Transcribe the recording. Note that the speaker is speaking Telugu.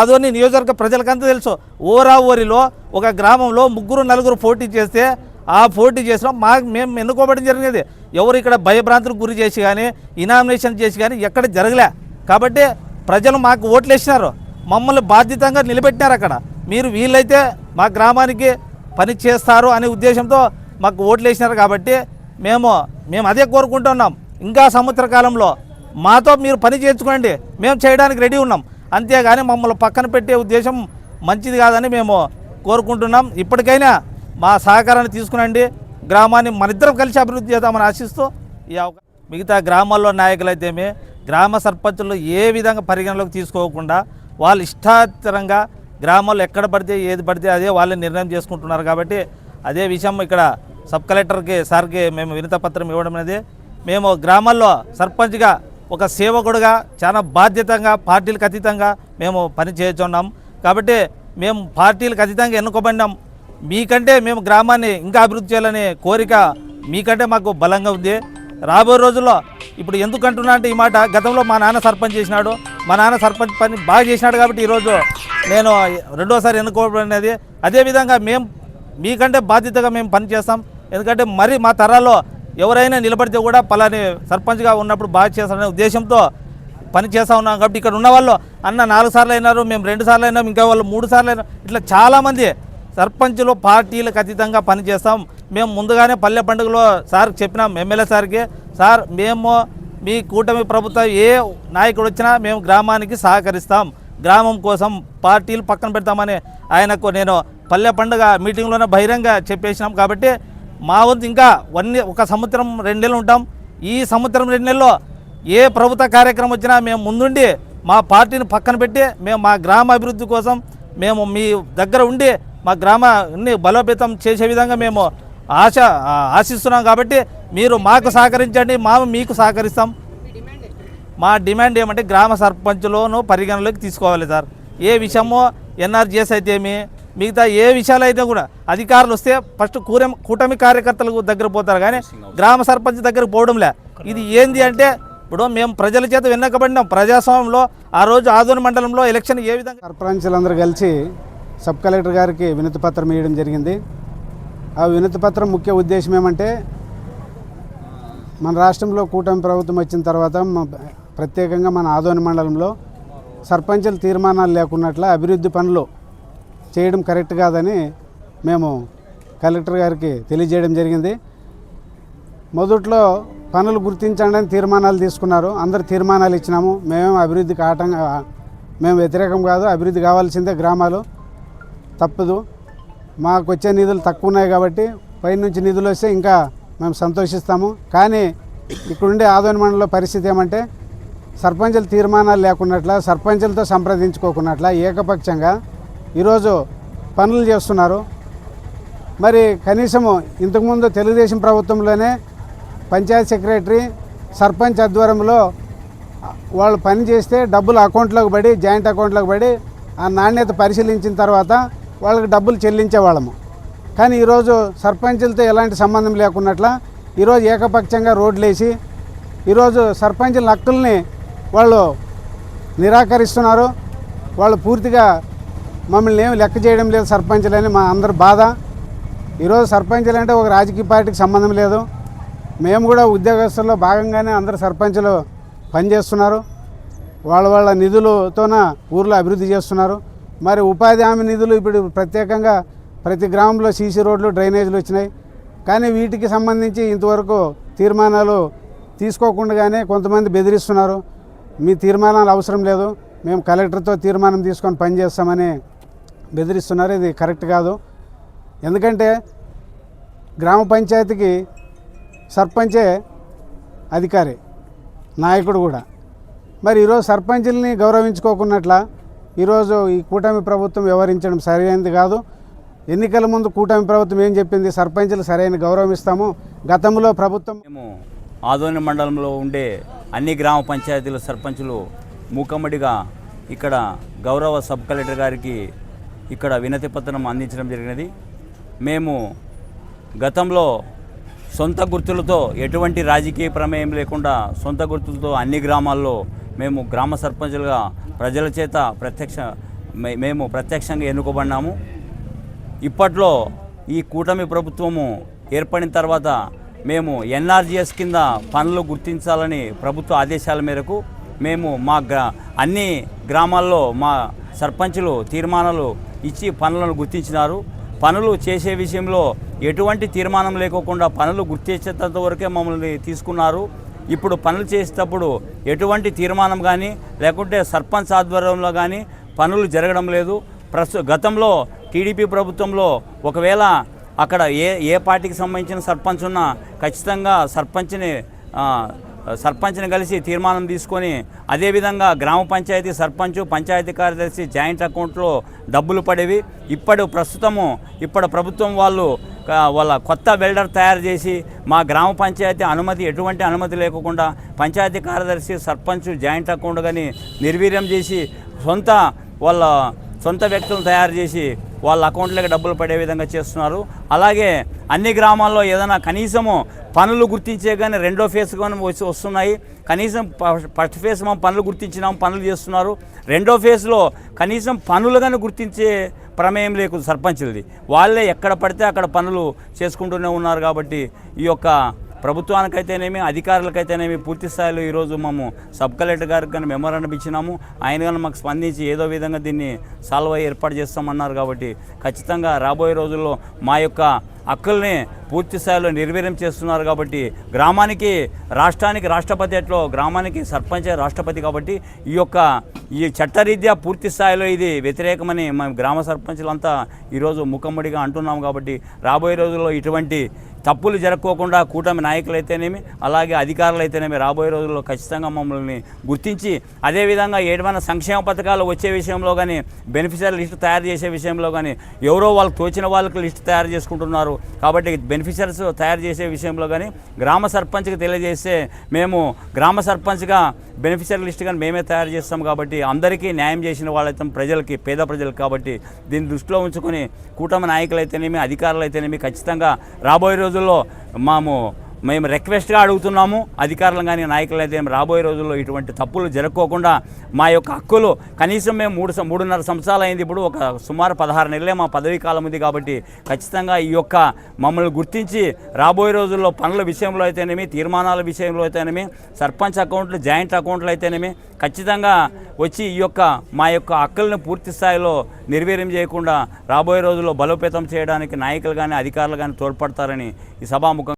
ఆదోని నియోజకవర్గ ప్రజలకంతా తెలుసు. ఓరావోరిలో ఒక గ్రామంలో 3-4 పోటీ చేస్తే ఆ పోటీ చేసిన మేము ఎన్నుకోవడం జరిగేది. ఎవరు ఇక్కడ భయభ్రాంతులకు గురి చేసి కానీ ఇనామినేషన్ చేసి కానీ ఎక్కడ జరగలే. కాబట్టి ప్రజలు మాకు ఓట్లు వేసినారు, మమ్మల్ని బాధ్యతంగా నిలబెట్టినారు. అక్కడ మీరు వీళ్ళైతే మా గ్రామానికి పని చేస్తారు అనే ఉద్దేశంతో మాకు ఓట్లు వేసినారు. కాబట్టి మేము అదే కోరుకుంటున్నాం. ఇంకా సంవత్సర కాలంలో మాతో మీరు పని చేయించుకోండి, మేము చేయడానికి రెడీ ఉన్నాం. అంతేగాని మమ్మల్ని పక్కన పెట్టే ఉద్దేశం మంచిది కాదని మేము కోరుకుంటున్నాం. ఇప్పటికైనా మా సహకారాన్ని తీసుకునండి, గ్రామాన్ని మనిద్దరం కలిసి అభివృద్ధి చేద్దామని ఆశిస్తూ ఈ మిగతా గ్రామాల్లో నాయకులైతేమి గ్రామ సర్పంచులు ఏ విధంగా పరిగణలోకి తీసుకోకుండా వాళ్ళు ఇష్టాతరంగా గ్రామాల్లో ఎక్కడ పడితే ఏది పడితే అదే వాళ్ళే నిర్ణయం చేసుకుంటున్నారు. కాబట్టి అదే విషయం ఇక్కడ సబ్ కలెక్టర్కి సార్కి మేము వినతిపత్రం ఇవ్వడం అనేది, మేము గ్రామాల్లో సర్పంచ్గా ఒక సేవకుడుగా చాలా బాధ్యతంగా పార్టీలకు అతీతంగా మేము పని చేస్తున్నాం. కాబట్టి మేము పార్టీలకు అతీతంగా ఎన్నుకోబడినాం. మీకంటే మేము గ్రామాన్ని ఇంకా అభివృద్ధి చేయాలనే కోరిక మీకంటే మాకు బలంగా ఉంది. రాబోయే రోజుల్లో ఇప్పుడు ఎందుకంటున్నా అంటే ఈ మాట, గతంలో మా నాన్న సర్పంచ్ చేసినాడు, మా నాన్న సర్పంచ్ పని బాగా చేసినాడు. కాబట్టి ఈరోజు నేను రెండోసారి ఎన్నుకోబడినది. అదేవిధంగా మేము మీకంటే బాధ్యతగా మేము పని చేస్తాం. ఎందుకంటే మరి మా తరాల్లో ఎవరైనా నిలబడితే కూడా పలాని సర్పంచ్గా ఉన్నప్పుడు బాగా చేస్తారనే ఉద్దేశంతో పని చేస్తూ ఉన్నాం. కాబట్టి ఇక్కడ ఉన్న వాళ్ళు అన్న 4 సార్లు అయినారు, మేము 2 సార్లు అయినాం, ఇంకా వాళ్ళు 3 సార్లు అయినారు. ఇట్లా చాలామంది సర్పంచులు పార్టీలకు అతీతంగా పనిచేస్తాం. మేము ముందుగానే పల్లె పండుగలో సార్కి చెప్పినాం, ఎమ్మెల్యే సార్కి, సార్ మేము మీ కూటమి ప్రభుత్వం ఏ నాయకుడు వచ్చినా మేము గ్రామానికి సహకరిస్తాం, గ్రామం కోసం పార్టీలు పక్కన పెడతామని ఆయనకు నేను పల్లె పండుగ మీటింగ్లోనే బహిరంగ చెప్పేసినాం. కాబట్టి మా వంతు ఇంకా 1 సంవత్సరం 2 నెలలు ఉంటాం. ఈ సంవత్సరం 2 నెలల్లో ఏ ప్రభుత్వ కార్యక్రమం వచ్చినా మేము ముందుండి మా పార్టీని పక్కన పెట్టి మేము మా గ్రామ అభివృద్ధి కోసం మేము మీ దగ్గర ఉండి మా గ్రామాన్ని బలోపేతం చేసే విధంగా మేము ఆశిస్తున్నాం. కాబట్టి మీరు మాకు సహకరించండి, మీకు సహకరిస్తాం. మా డిమాండ్ ఏమంటే గ్రామ సర్పంచులను పరిగణలోకి తీసుకోవాలి సార్. ఏ విషయమో ఎన్ఆర్జీఎస్ అయితేమి మిగతా ఏ విషయాలు అయితే కూడా అధికారులు వస్తే ఫస్ట్ కూటమి కార్యకర్తలకు దగ్గర పోతారు, కానీ గ్రామ సర్పంచ్ దగ్గరకు పోవడంలే. ఇది ఏంది అంటే ఇప్పుడు మేము ప్రజల చేత వెన్నకబడినాం ప్రజాస్వామ్యంలో. ఆ రోజు ఆదోని మండలంలో ఎలక్షన్ ఏ విధంగా సర్పంచులందరూ కలిసి సబ్ కలెక్టర్ గారికి వినతి పత్రం ఇవ్వడం జరిగింది. ఆ వినతి పత్రం ముఖ్య ఉద్దేశం ఏమంటే, మన రాష్ట్రంలో కూటమి ప్రభుత్వం వచ్చిన తర్వాత ప్రత్యేకంగా మన ఆదోని మండలంలో సర్పంచుల తీర్మానాలు లేకున్నట్ల అభివృద్ధి పనులు చేయడం కరెక్ట్ కాదని మేము కలెక్టర్ గారికి తెలియజేయడం జరిగింది. మొదట్లో పనులు గుర్తించండి అని తీర్మానాలు తీసుకున్నారు, అందరు తీర్మానాలు ఇచ్చినాము. అభివృద్ధికి మేము వ్యతిరేకం కాదు, అభివృద్ధి కావాల్సిందే, గ్రామాలు తప్పదు. మాకు వచ్చే నిధులు తక్కువ ఉన్నాయి కాబట్టి పైనుంచి నిధులు వస్తే ఇంకా మేము సంతోషిస్తాము. కానీ ఇక్కడుండే ఆదోని మండలంలో పరిస్థితి ఏమంటే, సర్పంచుల తీర్మానాలు లేకున్నట్ల, సర్పంచులతో సంప్రదించుకోకున్నట్ల ఏకపక్షంగా ఈరోజు పనులు చేస్తున్నారు. మరి కనీసము ఇంతకుముందు తెలుగుదేశం ప్రభుత్వంలోనే పంచాయత్ సెక్రటరీ సర్పంచ్ ఆధ్వర్యంలో వాళ్ళు పని చేస్తే డబ్బులు అకౌంట్లోకి పడి, జాయింట్ అకౌంట్లోకి పడి ఆ నాణ్యత పరిశీలించిన తర్వాత వాళ్ళకి డబ్బులు చెల్లించేవాళ్ళము. కానీ ఈరోజు సర్పంచులతో ఎలాంటి సంబంధం లేకున్నట్ల ఈరోజు ఏకపక్షంగా రోడ్లు వేసి ఈరోజు సర్పంచుల హక్కుల్ని వాళ్ళు నిరాకరిస్తున్నారు. వాళ్ళు పూర్తిగా మమ్మల్ని ఏమి లెక్క చేయడం లేదు సర్పంచులని మా అందరి బాధ. ఈరోజు సర్పంచులు అంటే ఒక రాజకీయ పార్టీకి సంబంధం లేదు. మేము కూడా ఉద్యోగస్తుల్లో భాగంగానే అందరు సర్పంచులు పనిచేస్తున్నారు. వాళ్ళ నిధులతోన ఊర్లో అభివృద్ధి చేస్తున్నారు. మరి ఉపాధి హామీ నిధులు ఇప్పుడు ప్రత్యేకంగా ప్రతి గ్రామంలో సీసీ రోడ్లు, డ్రైనేజీలు వచ్చినాయి. కానీ వీటికి సంబంధించి ఇంతవరకు తీర్మానాలు తీసుకోకుండానే కొంతమంది బెదిరిస్తున్నారు. మీ తీర్మానాలు అవసరం లేదు, మేము కలెక్టర్తో తీర్మానం తీసుకొని పనిచేస్తామని బెదిరిస్తున్నారు. ఇది కరెక్ట్ కాదు. ఎందుకంటే గ్రామ పంచాయతీకి సర్పంచే అధికారి, నాయకుడు కూడా. మరి ఈరోజు సర్పంచుల్ని గౌరవించుకోకున్నట్ల ఈరోజు ఈ కూటమి ప్రభుత్వం వ్యవహరించడం సరైనది కాదు. ఎన్నికల ముందు కూటమి ప్రభుత్వం ఏం చెప్పింది, సర్పంచులు సరైన గౌరవం ఇస్తాము. గతంలో ప్రభుత్వం మేము ఆదోని మండలంలో ఉండే అన్ని గ్రామ పంచాయతీల సర్పంచులు మూకమ్మడిగా ఇక్కడ గౌరవ సబ్ కలెక్టర్ గారికి ఇక్కడ వినతి పత్రం అందించడం జరిగినది. మేము గతంలో సొంత గుర్తులతో ఎటువంటి రాజకీయ ప్రమేయం లేకుండా సొంత గుర్తులతో అన్ని గ్రామాల్లో మేము గ్రామ సర్పంచులుగా ప్రజల చేత మేము ప్రత్యక్షంగా ఎన్నుకోబడినాము. ఇప్పట్లో ఈ కూటమి ప్రభుత్వము ఏర్పడిన తర్వాత మేము ఎన్ఆర్జీఎస్ కింద పనులు గుర్తించాలని ప్రభుత్వ ఆదేశాల మేరకు మేము అన్ని గ్రామాల్లో మా సర్పంచులు తీర్మానాలు ఇచ్చి పనులను గుర్తించినారు. పనులు చేసే విషయంలో ఎటువంటి తీర్మానం లేకోకుండా పనులు గుర్తించేంత వరకే మమ్మల్ని తీసుకున్నారు. ఇప్పుడు పనులు చేసేటప్పుడు ఎటువంటి తీర్మానం కానీ లేకుంటే సర్పంచ్ ఆధ్వర్యంలో కానీ పనులు జరగడం లేదు. గతంలో టీడీపీ ప్రభుత్వంలో ఒకవేళ అక్కడ ఏ పార్టీకి సంబంధించిన సర్పంచ్ ఉన్నా ఖచ్చితంగా సర్పంచ్ని కలిసి తీర్మానం తీసుకొని అదేవిధంగా గ్రామ పంచాయతీ సర్పంచ్ పంచాయతీ కార్యదర్శి జాయింట్ అకౌంట్లో డబ్బులు పడేవి. ఇప్పుడు ప్రభుత్వం వాళ్ళ కొత్త వెల్డర్ తయారు చేసి మా గ్రామ పంచాయతీ ఎటువంటి అనుమతి లేకుండా పంచాయతీ కార్యదర్శి సర్పంచ్ జాయింట్ అకౌంట్ కానీ నిర్వీర్యం చేసి వాళ్ళ సొంత వ్యక్తులను తయారు చేసి వాళ్ళ అకౌంట్లోకి డబ్బులు పడే విధంగా చేస్తున్నారు. అలాగే అన్ని గ్రామాల్లో ఏదైనా కనీసము పనులు గుర్తించే కానీ రెండో ఫేజ్ కానీ వస్తున్నాయి. కనీసం ఫస్ట్ ఫేజ్ మనం పనులు గుర్తించినాం, పనులు చేస్తున్నారు. రెండో ఫేజ్లో కనీసం పనులు కానీ గుర్తించే ప్రమేయం లేకుండా సర్పంచులది వాళ్ళే ఎక్కడ పడితే అక్కడ పనులు చేసుకుంటూనే ఉన్నారు. కాబట్టి ఈ యొక్క ప్రభుత్వానికైతేనేమి అధికారులకైతేనేమి పూర్తి స్థాయిలో ఈరోజు మేము సబ్ కలెక్టర్ గారికి కానీ మెమోరాండం ఇచ్చినాము. ఆయన కానీ మాకు స్పందించి ఏదో విధంగా దీన్ని సాల్వ్ అయ్యి ఏర్పాటు చేస్తామన్నారు. కాబట్టి ఖచ్చితంగా రాబోయే రోజుల్లో మా యొక్క హక్కుల్ని పూర్తి స్థాయిలో నిర్వీర్యం చేస్తున్నారు. కాబట్టి గ్రామానికి రాష్ట్రానికి రాష్ట్రపతి ఎట్లో గ్రామానికి సర్పంచే రాష్ట్రపతి. కాబట్టి ఈ చట్టరీత్యా పూర్తి స్థాయిలో ఇది వ్యతిరేకమని మేము గ్రామ సర్పంచులంతా ఈరోజు ముఖమ్మడిగా అంటున్నాము. కాబట్టి రాబోయే రోజుల్లో ఇటువంటి తప్పులు జరగకోకుండా కూటమి నాయకులైతేనేమి అలాగే అధికారులు అయితేనేమి రాబోయే రోజుల్లో ఖచ్చితంగా మమ్మల్ని గుర్తించి అదేవిధంగా ఏమైనా సంక్షేమ పథకాలు వచ్చే విషయంలో కానీ బెనిఫిషియరీ లిస్టు తయారు చేసే విషయంలో కానీ ఎవరో వాళ్ళకి తోచిన వాళ్ళకి లిస్టు తయారు చేసుకుంటున్నారు. కాబట్టి బెనిఫిషరీస్ తయారు చేసే విషయంలో కానీ గ్రామ సర్పంచ్కి తెలియజేస్తే మేము గ్రామ సర్పంచ్గా బెనిఫిషరీ లిస్ట్ కానీ మేమే తయారు చేస్తాం. కాబట్టి అందరికీ న్యాయం చేసిన వాళ్ళైతే ప్రజలకి పేద ప్రజలకు. కాబట్టి దీన్ని దృష్టిలో ఉంచుకొని కూటమి నాయకులైతేనేమి అధికారులు అయితేనేమి ఖచ్చితంగా రాబోయే రోజుల్లో మేము రిక్వెస్ట్గా అడుగుతున్నాము. అధికారులు కానీ నాయకులు అయితే రాబోయే రోజుల్లో ఇటువంటి తప్పులు జరగకోకుండా మా యొక్క హక్కులు కనీసం మేము 3.5 సంవత్సరాలు అయింది. ఇప్పుడు సుమారు 16 నెలలే మా పదవీ కాలం ఉంది. కాబట్టి ఖచ్చితంగా ఈ యొక్క మమ్మల్ని గుర్తించి రాబోయే రోజుల్లో పనుల విషయంలో అయితేనేమి తీర్మానాల విషయంలో అయితేనేమి సర్పంచ్ అకౌంట్లు జాయింట్ అకౌంట్లు అయితేనేమి ఖచ్చితంగా వచ్చి మా యొక్క హక్కులను పూర్తి స్థాయిలో నిర్వీర్యం చేయకుండా రాబోయే రోజుల్లో బలోపేతం చేయడానికి నాయకులు కానీ అధికారులు కానీ తోడ్పడతారని ఈ సభాముఖం